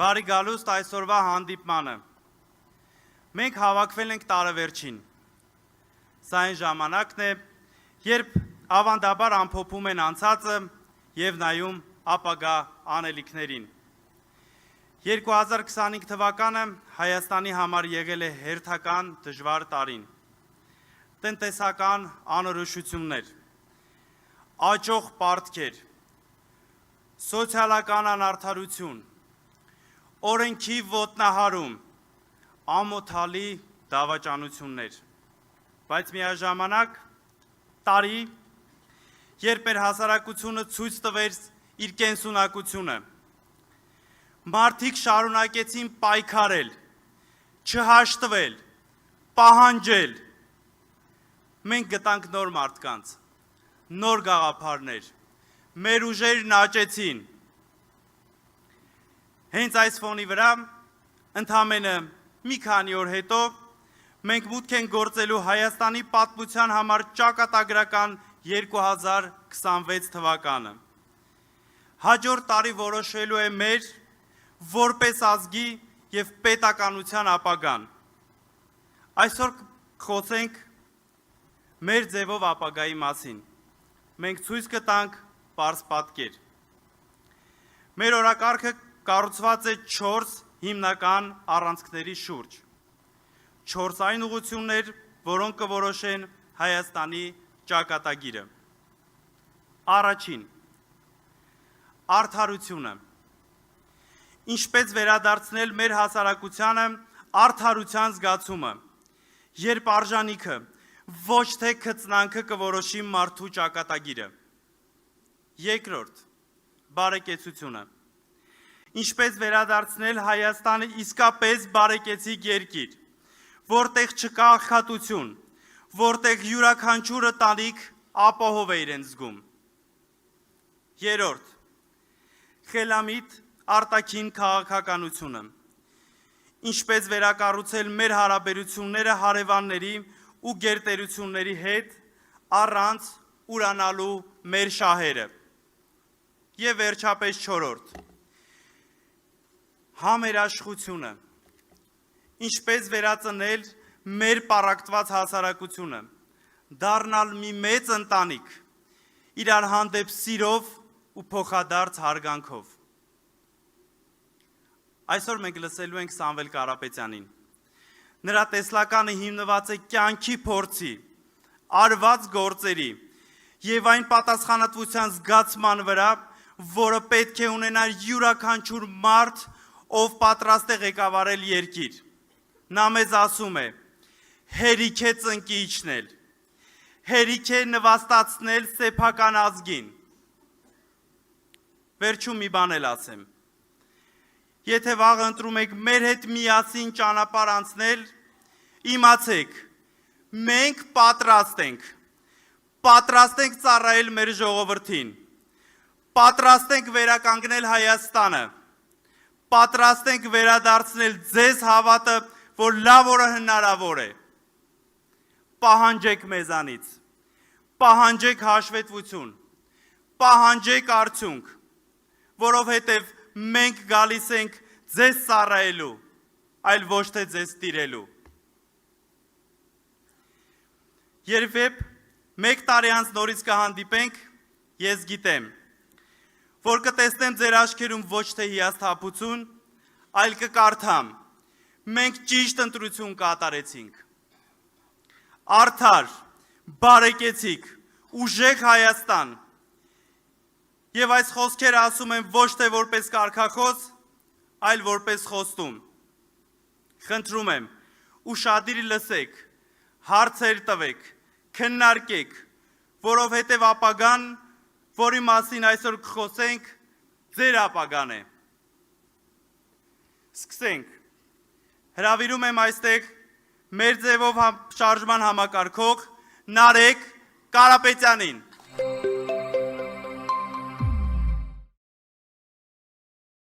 Բարի գալուստ այսօրվա հանդիպմանը։ Մենք հավաքվել ենք տարեվերջին։ Սա այն ժամանակն է, երբ ավանդաբար ամփոփում են անցածը եւ նայում ապագա անելիքներին։ 2025 թվականը Հայաստանի համար եղել է հերթական դժվար տարին։ Տնտեսական անորոշություններ, աճող պարտքեր, սոցիալական անարդարություն, օրենքի ոտնահարում, ամոթալի դավաճանություններ, բայց միաժամանակ տարի, երբ մեր հասարակությունը ցույց տվեց իր կենսունակությունը, մարդիկ շարունակեցին պայքարել, չհաշտվել, պահանջել, մենք գտանք նոր մարդկանց, նոր գաղափարներ, մեր ուժերն աճեցին։ Հենց այս ֆոնի վրա, ընդամենը մի քանի օր հետո, մենք մուտք ենք գործելու Հայաստանի պատմության համար ճակատագրական 2026 թվականը։ Հաջորդ տարի որոշելու է մեր որպես ազգի և պետականության ապագան։ Այսօր խոսենք մեր ձևով ապագայի մասին։ Մենք ցույց կտանք պարզ պատկեր։ Մեր օրակարգը կառուցված է 4 հիմնական առանցքների շուրջ։ 4 այն ուղղություններ, որոնք կորոշեն Հայաստանի ճակատագիրը։ Առաջին, արդարությունը։ Ինչպես վերադարձնել մեր հասարակությանը արդարության զգացումը, երբ արժանիքը ոչ թե քծնանքը կորոշի մարդու ճակատագիրը։ Երկրորդ, բարեկեցությունը։ Ինչպես վերադարձնել Հայաստանը իսկապես բարեկեցիկ երկիր, որտեղ չկա աղքատություն, որտեղ յուրաքանչյուրը տանիք ապահով է իրեն զգում։ Երրորդ, խելամիտ արտաքին քաղաքականությունը։ Ինչպես վերակառուցել մեր հարաբերությունները հարևանների ու գերտերությունների հետ առանց ուրանալու մեր շահերը։ Եվ վերջապես չորրորդ, համերաշխությունը։ Ինչպես վերածնել մեր պառակտված հասարակությունը, դառնալ մի մեծ ընտանիք, իրար հանդեպ սիրով ու փոխադարձ հարգանքով։ Այսօր մենք լսելու ենք Սամվել Կարապետյանին։ Նրա տեսլականը հիմնված է կյանքի փորձի, արված գործերի և այն պատասխանատվության զգացման վրա, որը պետք է ունենար յուրաքանչյուր մարդ, ով պատրաստ է ղեկավարել երկիր։ Նա մեզ ասում է. հերիք է ծնկի իջնել, հերիք է նվաստացնել սեփական ազգին։ Վերջում մի բան էլ ասեմ. Եթե վաղը ընտրում եք մեր հետ միասին ճանապարհ անցնել, իմացեք, մենք պատրաստ ենք ծառայել մեր ժողովրդին, պատրաստ ենք վերականգնել Հայաստանը, պատրաստ ենք վերադարձնել ձեզ հավատը, որ լավ օրը հնարավոր է։ Պահանջեք մեզանից, պահանջեք հաշվետվություն, պահանջեք արդյունք, որովհետև մենք գալիս ենք ձեզ ծառայելու, այլ ոչ թե ձեզ տիրելու։ Երբ մեկ տարի անց նորից կհանդիպենք, ես գիտեմ, որ կտեսնեմ ձեր աչքերում ոչ թե հիասթափություն, այլ կկարդամ, մենք ճիշտ ընտրություն կատարեցինք։ Արդար, բարեկեցիկ, ուժեղ Հայաստան։ Եվ այս խոսքերը ասում եմ ոչ թե որպես կարգախոս, այլ որպես խոստում։ Խնդրում եմ, ուշադիր լսեք, հարցեր տվեք, քննարկեք, որովհետև ապագան, որի մասին այսօր կխոսենք, ձեր ապագան է։ Սկսենք։ Հրավիրում եմ այստեղ մեր ձևով շարժման համակարգող Նարեկ Կարապետյանին։